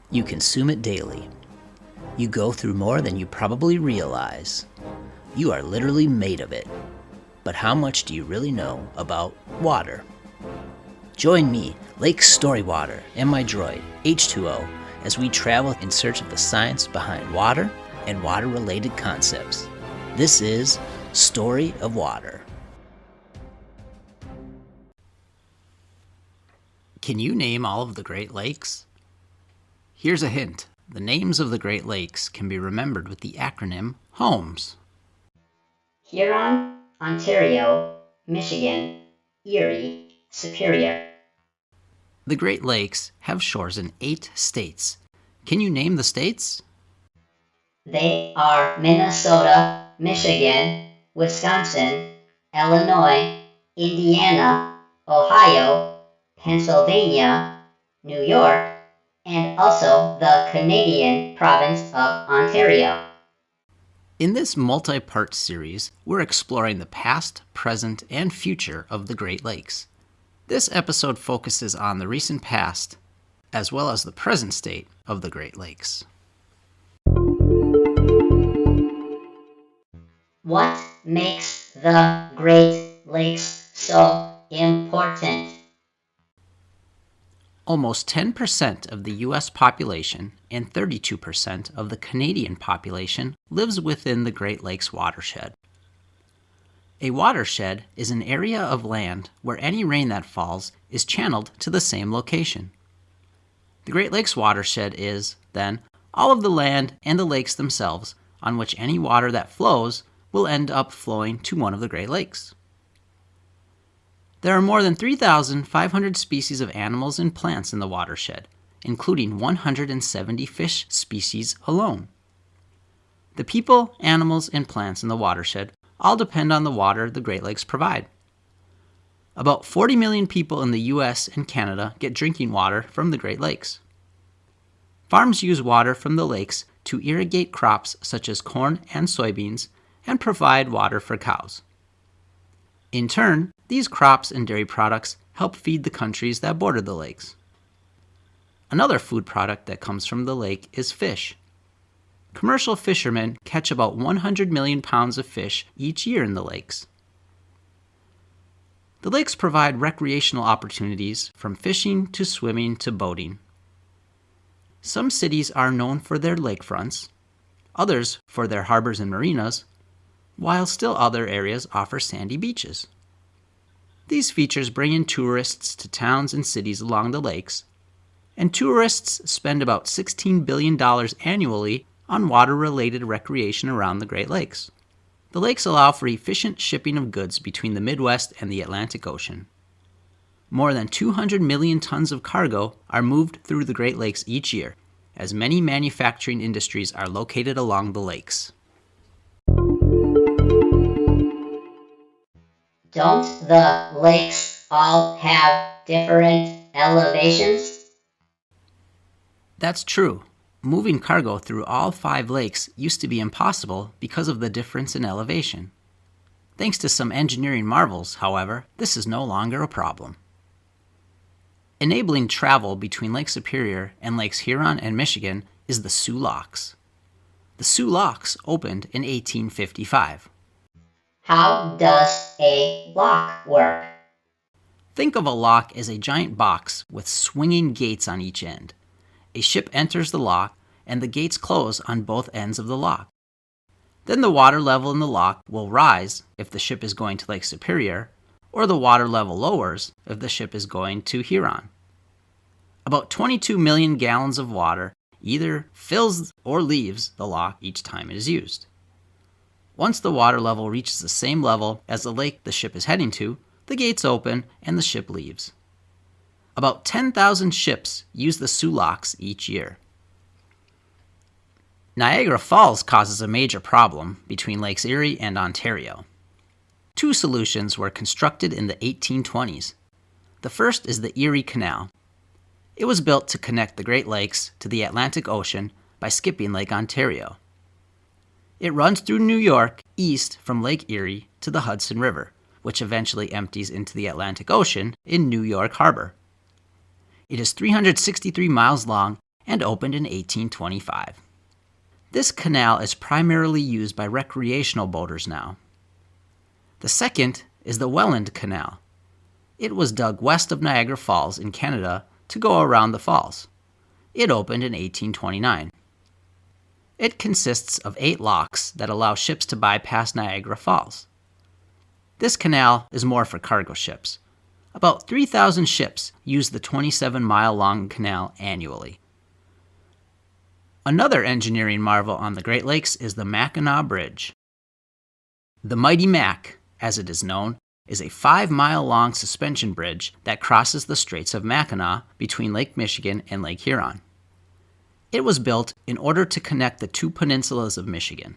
You consume it daily. You go through more than you probably realize. You are literally made of it. But how much do you really know about water? Join me, Lake Storywater, and my droid, H2O, as we travel in search of the science behind water and water-related concepts. This is Story of Water. Can you name all of the Great Lakes? Here's a hint. The names of the Great Lakes can be remembered with the acronym HOMES. Huron, Ontario, Michigan, Erie, Superior. The Great Lakes have shores in 8 states. Can you name the states? They are Minnesota, Michigan, Wisconsin, Illinois, Indiana, Ohio, Pennsylvania, New York, and also the Canadian province of Ontario. In this multi-part series, we're exploring the past, present, and future of the Great Lakes. This episode focuses on the recent past, as well as the present state of the Great Lakes. What makes the Great Lakes so important? Almost 10% of the U.S. population and 32% of the Canadian population lives within the Great Lakes watershed. A watershed is an area of land where any rain that falls is channeled to the same location. The Great Lakes watershed is, then, all of the land and the lakes themselves on which any water that flows will end up flowing to one of the Great Lakes. There are more than 3,500 species of animals and plants in the watershed, including 170 fish species alone. The people, animals, and plants in the watershed all depend on the water the Great Lakes provide. About 40 million people in the U.S. and Canada get drinking water from the Great Lakes. Farms use water from the lakes to irrigate crops such as corn and soybeans and provide water for cows. In turn, these crops and dairy products help feed the countries that border the lakes. Another food product that comes from the lake is fish. Commercial fishermen catch about 100 million pounds of fish each year in the lakes. The lakes provide recreational opportunities from fishing to swimming to boating. Some cities are known for their lakefronts, others for their harbors and marinas, while still other areas offer sandy beaches. These features bring in tourists to towns and cities along the lakes, and tourists spend about $16 billion annually on water-related recreation around the Great Lakes. The lakes allow for efficient shipping of goods between the Midwest and the Atlantic Ocean. More than 200 million tons of cargo are moved through the Great Lakes each year, as many manufacturing industries are located along the lakes. Don't the lakes all have different elevations? That's true. Moving cargo through all 5 lakes used to be impossible because of the difference in elevation. Thanks to some engineering marvels, however, this is no longer a problem. Enabling travel between Lake Superior and Lakes Huron and Michigan is the Soo Locks. The Soo Locks opened in 1855. How does a lock work? Think of a lock as a giant box with swinging gates on each end. A ship enters the lock, and the gates close on both ends of the lock. Then the water level in the lock will rise if the ship is going to Lake Superior, or the water level lowers if the ship is going to Huron. About 22 million gallons of water either fills or leaves the lock each time it is used. Once the water level reaches the same level as the lake the ship is heading to, the gates open and the ship leaves. About 10,000 ships use the Soo Locks each year. Niagara Falls causes a major problem between Lakes Erie and Ontario. 2 solutions were constructed in the 1820s. The first is the Erie Canal. It was built to connect the Great Lakes to the Atlantic Ocean by skipping Lake Ontario. It runs through New York east from Lake Erie to the Hudson River, which eventually empties into the Atlantic Ocean in New York Harbor. It is 363 miles long and opened in 1825. This canal is primarily used by recreational boaters now. The second is the Welland Canal. It was dug west of Niagara Falls in Canada to go around the falls. It opened in 1829. It consists of 8 locks that allow ships to bypass Niagara Falls. This canal is more for cargo ships. About 3,000 ships use the 27-mile-long canal annually. Another engineering marvel on the Great Lakes is the Mackinac Bridge. The Mighty Mac, as it is known, is a 5-mile-long suspension bridge that crosses the Straits of Mackinac between Lake Michigan and Lake Huron. It was built in order to connect the 2 peninsulas of Michigan.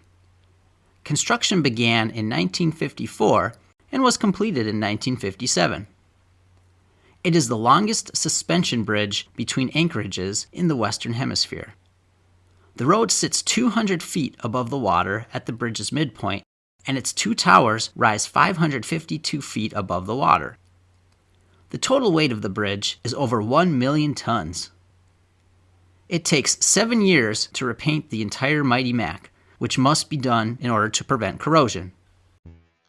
Construction began in 1954 and was completed in 1957. It is the longest suspension bridge between anchorages in the Western Hemisphere. The road sits 200 feet above the water at the bridge's midpoint, and its 2 towers rise 552 feet above the water. The total weight of the bridge is over 1 million tons. It takes 7 years to repaint the entire Mighty Mac, which must be done in order to prevent corrosion.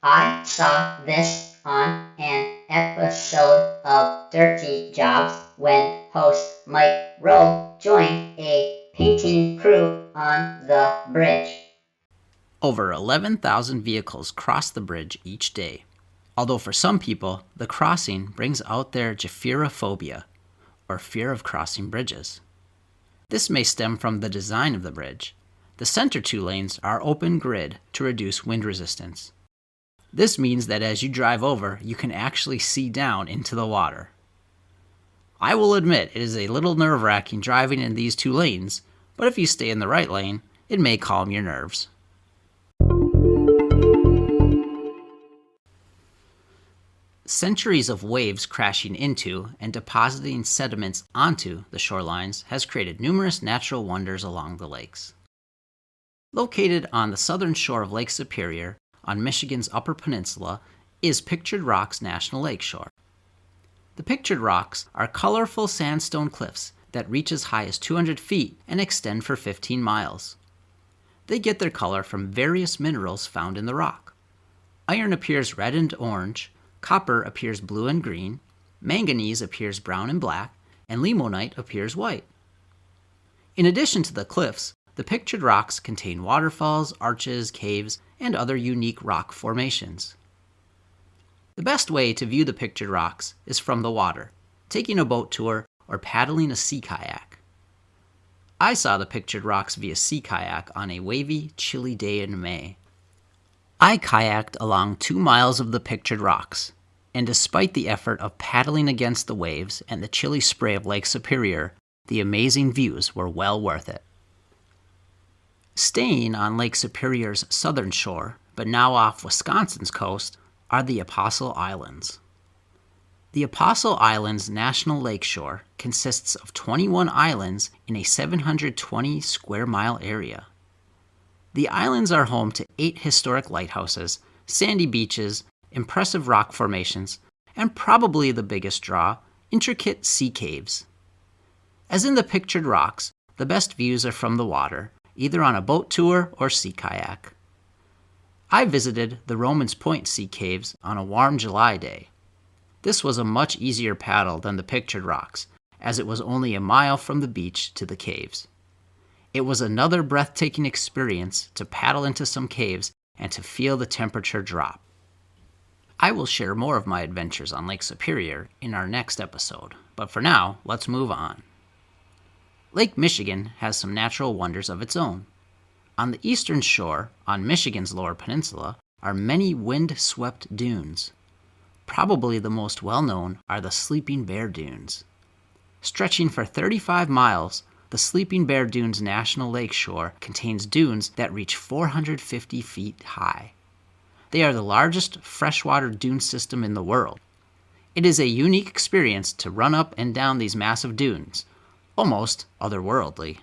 I saw this on an episode of Dirty Jobs when host Mike Rowe joined a painting crew on the bridge. Over 11,000 vehicles cross the bridge each day, although for some people, the crossing brings out their gypherophobia, or fear of crossing bridges. This may stem from the design of the bridge. The center 2 lanes are open grid to reduce wind resistance. This means that as you drive over, you can actually see down into the water. I will admit it is a little nerve-wracking driving in these 2 lanes, but if you stay in the right lane, it may calm your nerves. Centuries of waves crashing into and depositing sediments onto the shorelines has created numerous natural wonders along the lakes. Located on the southern shore of Lake Superior, on Michigan's Upper Peninsula, is Pictured Rocks National Lakeshore. The Pictured Rocks are colorful sandstone cliffs that reach as high as 200 feet and extend for 15 miles. They get their color from various minerals found in the rock. Iron appears red and orange, copper appears blue and green, manganese appears brown and black, and limonite appears white. In addition to the cliffs, the Pictured Rocks contain waterfalls, arches, caves, and other unique rock formations. The best way to view the Pictured Rocks is from the water, taking a boat tour, or paddling a sea kayak. I saw the Pictured Rocks via sea kayak on a wavy, chilly day in May. I kayaked along 2 miles of the Pictured Rocks, and despite the effort of paddling against the waves and the chilly spray of Lake Superior, the amazing views were well worth it. Staying on Lake Superior's southern shore, but now off Wisconsin's coast, are the Apostle Islands. The Apostle Islands National Lakeshore consists of 21 islands in a 720 square mile area. The islands are home to 8 historic lighthouses, sandy beaches, impressive rock formations, and probably the biggest draw, intricate sea caves. As in the Pictured Rocks, the best views are from the water, either on a boat tour or sea kayak. I visited the Romans Point Sea Caves on a warm July day. This was a much easier paddle than the Pictured Rocks, as it was only a mile from the beach to the caves. It was another breathtaking experience to paddle into some caves and to feel the temperature drop. I will share more of my adventures on Lake Superior in our next episode, but for now, let's move on. Lake Michigan has some natural wonders of its own. On the eastern shore, on Michigan's Lower Peninsula, are many wind-swept dunes. Probably the most well-known are the Sleeping Bear Dunes. Stretching for 35 miles, the Sleeping Bear Dunes National Lakeshore contains dunes that reach 450 feet high. They are the largest freshwater dune system in the world. It is a unique experience to run up and down these massive dunes, almost otherworldly.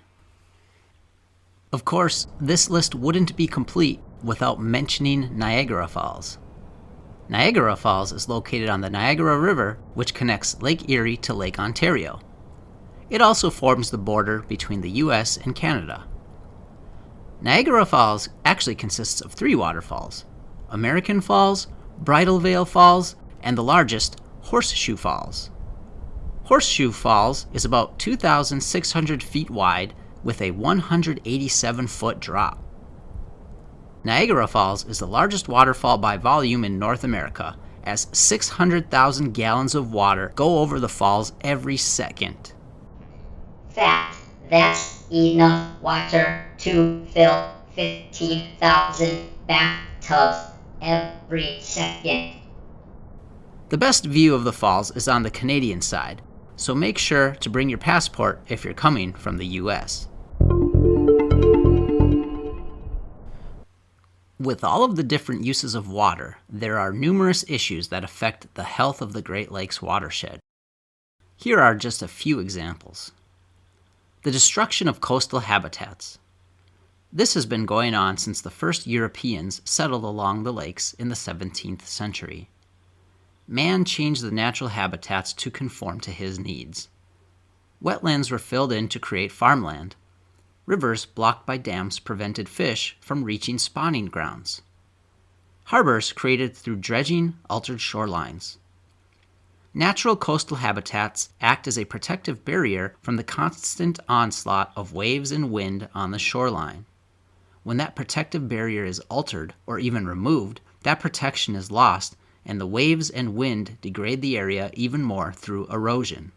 Of course, this list wouldn't be complete without mentioning Niagara Falls. Niagara Falls is located on the Niagara River, which connects Lake Erie to Lake Ontario. It also forms the border between the U.S. and Canada. Niagara Falls actually consists of 3 waterfalls: American Falls, Bridal Veil Falls, and the largest, Horseshoe Falls. Horseshoe Falls is about 2,600 feet wide with a 187-foot drop. Niagara Falls is the largest waterfall by volume in North America, as 600,000 gallons of water go over the falls every second. Fact, that's enough water to fill 15,000 bathtubs every second. The best view of the falls is on the Canadian side, so make sure to bring your passport if you're coming from the U.S. With all of the different uses of water, there are numerous issues that affect the health of the Great Lakes watershed. Here are just a few examples. The destruction of coastal habitats. This has been going on since the first Europeans settled along the lakes in the 17th century. Man changed the natural habitats to conform to his needs. Wetlands were filled in to create farmland. Rivers blocked by dams prevented fish from reaching spawning grounds. Harbors created through dredging altered shorelines. Natural coastal habitats act as a protective barrier from the constant onslaught of waves and wind on the shoreline. When that protective barrier is altered or even removed, that protection is lost, and the waves and wind degrade the area even more through erosion.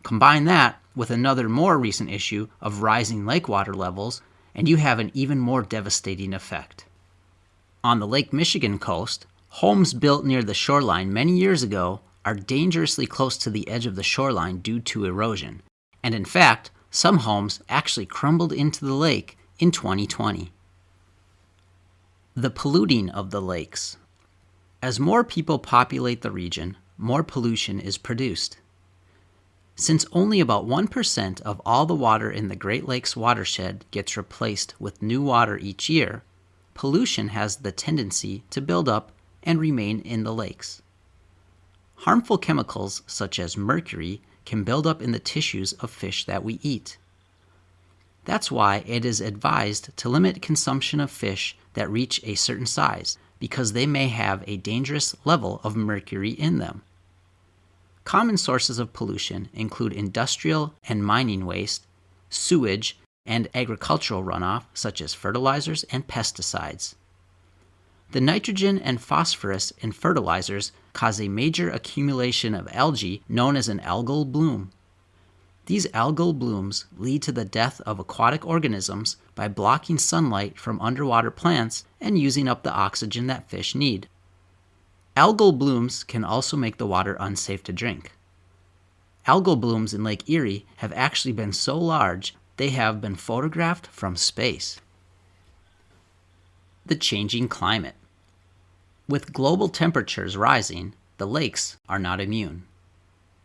Combine that with another more recent issue of rising lake water levels, and you have an even more devastating effect. On the Lake Michigan coast, homes built near the shoreline many years ago are dangerously close to the edge of the shoreline due to erosion, and in fact, some homes actually crumbled into the lake in 2020. The polluting of the lakes. As more people populate the region, more pollution is produced. Since only about 1% of all the water in the Great Lakes watershed gets replaced with new water each year, pollution has the tendency to build up and remain in the lakes. Harmful chemicals such as mercury can build up in the tissues of fish that we eat. That's why it is advised to limit consumption of fish that reach a certain size, because they may have a dangerous level of mercury in them. Common sources of pollution include industrial and mining waste, sewage, and agricultural runoff such as fertilizers and pesticides. The nitrogen and phosphorus in fertilizers cause a major accumulation of algae known as an algal bloom. These algal blooms lead to the death of aquatic organisms by blocking sunlight from underwater plants and using up the oxygen that fish need. Algal blooms can also make the water unsafe to drink. Algal blooms in Lake Erie have actually been so large they have been photographed from space. The changing climate. With global temperatures rising, the lakes are not immune.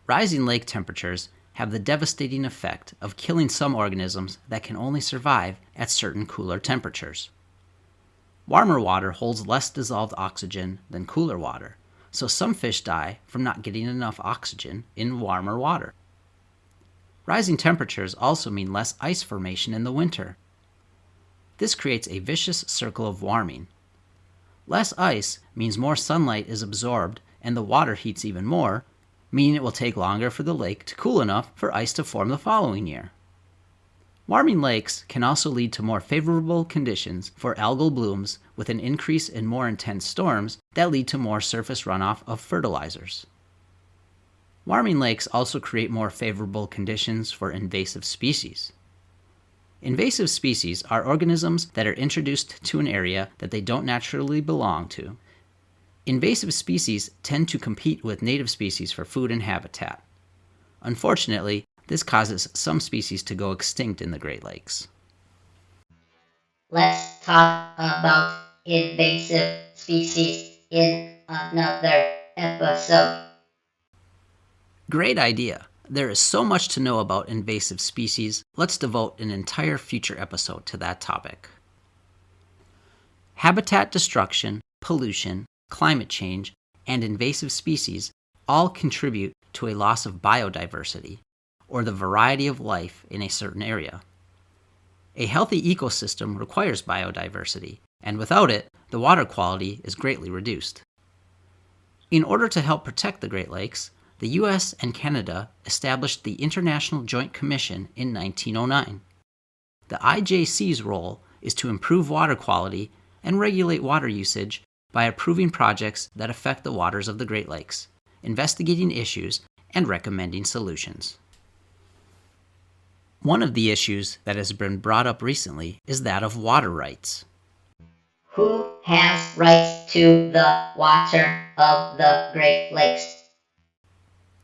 Rising lake temperatures have the devastating effect of killing some organisms that can only survive at certain cooler temperatures. Warmer water holds less dissolved oxygen than cooler water, so some fish die from not getting enough oxygen in warmer water. Rising temperatures also mean less ice formation in the winter. This creates a vicious circle of warming. Less ice means more sunlight is absorbed and the water heats even more, meaning it will take longer for the lake to cool enough for ice to form the following year. Warming lakes can also lead to more favorable conditions for algal blooms, with an increase in more intense storms that lead to more surface runoff of fertilizers. Warming lakes also create more favorable conditions for invasive species. Invasive species are organisms that are introduced to an area that they don't naturally belong to. Invasive species tend to compete with native species for food and habitat. Unfortunately, this causes some species to go extinct in the Great Lakes. Let's talk about invasive species in another episode. Great idea! There is so much to know about invasive species, let's devote an entire future episode to that topic. Habitat destruction, pollution, climate change, and invasive species all contribute to a loss of biodiversity, or the variety of life in a certain area. A healthy ecosystem requires biodiversity, and without it, the water quality is greatly reduced. In order to help protect the Great Lakes, the US and Canada established the International Joint Commission in 1909. The IJC's role is to improve water quality and regulate water usage by approving projects that affect the waters of the Great Lakes, investigating issues, and recommending solutions. One of the issues that has been brought up recently is that of water rights. Who has rights to the water of the Great Lakes?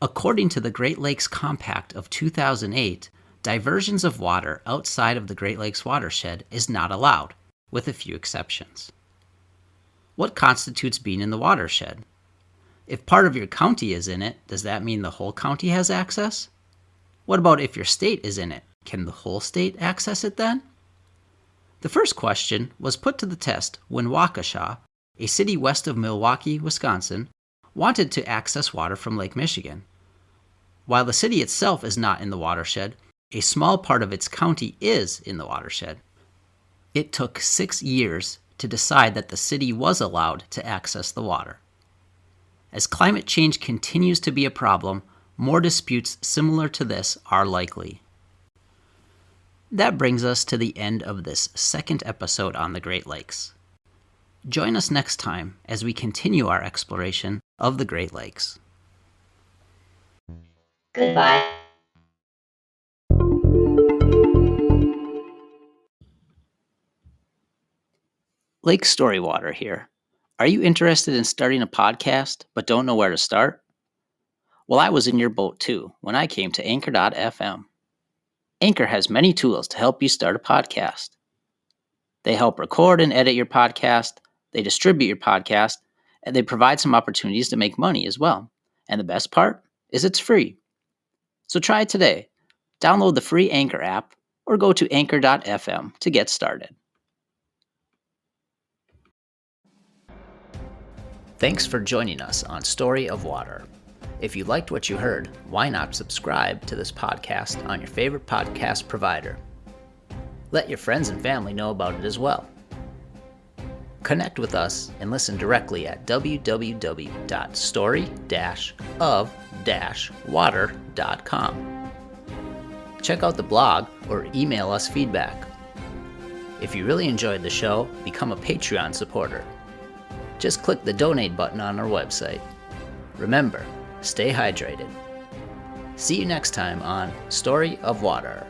According to the Great Lakes Compact of 2008, diversions of water outside of the Great Lakes watershed is not allowed, with a few exceptions. What constitutes being in the watershed? If part of your county is in it, does that mean the whole county has access? What about if your state is in it? Can the whole state access it then? The first question was put to the test when Waukesha, a city west of Milwaukee, Wisconsin, wanted to access water from Lake Michigan. While the city itself is not in the watershed, a small part of its county is in the watershed. It took 6 years to decide that the city was allowed to access the water. As climate change continues to be a problem, more disputes similar to this are likely. That brings us to the end of this second episode on the Great Lakes. Join us next time as we continue our exploration of the Great Lakes. Goodbye. Lake Storywater here. Are you interested in starting a podcast but don't know where to start? Well, I was in your boat too when I came to Anchor.fm. Anchor has many tools to help you start a podcast. They help record and edit your podcast, they distribute your podcast, and they provide some opportunities to make money as well. And the best part is it's free. So try it today. Download the free Anchor app or go to Anchor.fm to get started. Thanks for joining us on Story of Water. If you liked what you heard, why not subscribe to this podcast on your favorite podcast provider? Let your friends and family know about it as well. Connect with us and listen directly at www.story-of-water.com. Check out the blog or email us feedback. If you really enjoyed the show, become a Patreon supporter. Just click the donate button on our website. Remember, stay hydrated. See you next time on Story of Water.